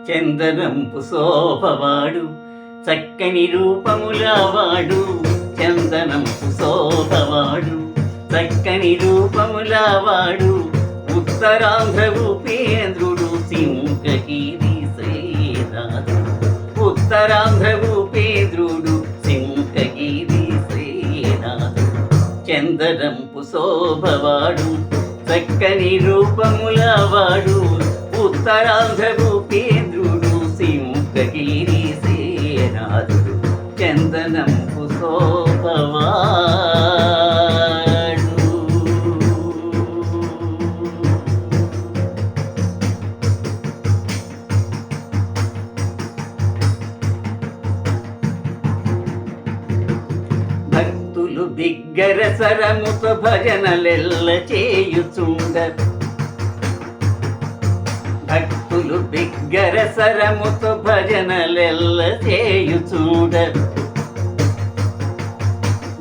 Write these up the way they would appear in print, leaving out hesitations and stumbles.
చందనంపు శోభవాడు చక్కని రూపములవాడు, చందనంపు శోభవాడు చక్కని రూపములవాడు, ఉత్తరాంధ్ర ఉపేంద్రుడు సింహగిరి శ్రీనాథుడు, ఉత్తరాంధ్ర ఉపేంద్రుడు సింహగిరి శ్రీనాథుడు. చందనంపు శోభవాడు చక్కని రూపములవాడు, ఉత్తరాంధ్ర ఉపేంద్రుడు సింహగిరి శ్రీనాథుడు. చందనంపు శోభవాడు. భక్తులు బిగ్గర సరముతో భజనలెల్ల చేయుచుండ, భక్తులు బిగ్గర సరముతో భజనలెల్ల చేయుచూడ,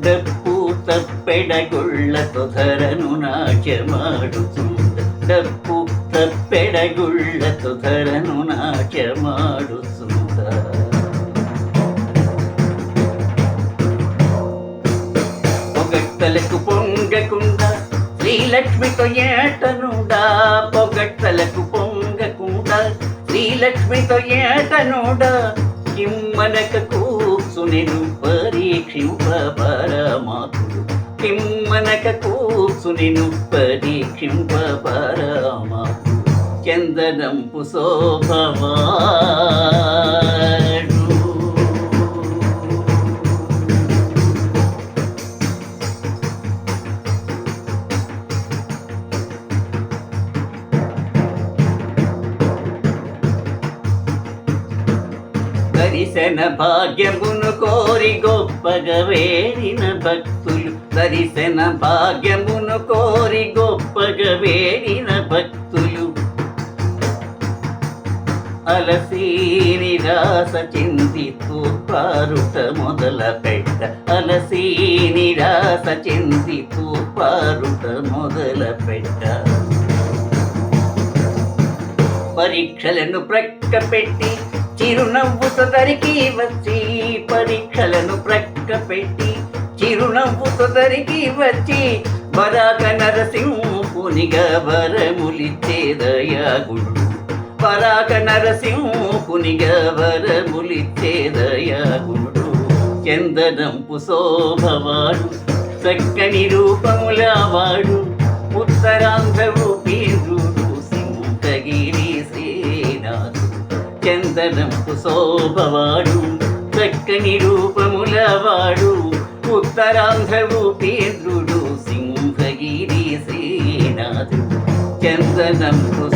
డప్పు తప్పెడగుళ్ళతో ధరను నాట్యమాడుచుండ, డప్పు తప్పెడగుళ్ళతో ధరను నాట్యమాడుచుండ. పొగట్టలకు పొంగకుండా శ్రీలక్ష్మితో ఏటనుడా, పొగట్టలకు పొంగకుండా శ్రీలక్ష్మితో ఏటనుడా, కిమ్మనక కూర్చునెను పరీక్షింప పరమాత్ముడు, కిమ్మనక కూర్చునెను పరీక్షింప పరమాత్ముడు. చందనంపు శోభవాడు. దర్శన భాగ్యమును కోరి గొప్పగా వేడిన భక్తులు, దర్శన భాగ్యమును కోరి గొప్పగా వేడిన భక్తులు, అలసి నిరాశ చెంది తూర్పారుట మొదల పెట్ట, అలసి నిరాశ చెంది తూర్పారుట మొదల పెట్ట. పరీక్షలను ప్రక్క పెట్టి చిరునవ్వుతో దరికి వచ్చి, పరీక్షలను ప్రక్క పెట్టి చిరునవ్వుతో దరికి వచ్చి, బరాక నరసింహునిగా వరములిచ్చే దయాగుణుడు, బరాక నరసింహునిగా వరములిచ్చే దయాగుణుడు. చందనంపు శోభవాడు చక్కని రూపములవాడు, ఉత్తరాంధ్ర ఉపేంద్రుడు సింహగిరి శ్రీనాథుడు. చందనంపు శోభవాడు చక్కని రూపములవాడు, ఉత్తరాంధ్ర ఉపేంద్రుడు సింహగిరి శ్రీనాథుడు. చందనంపు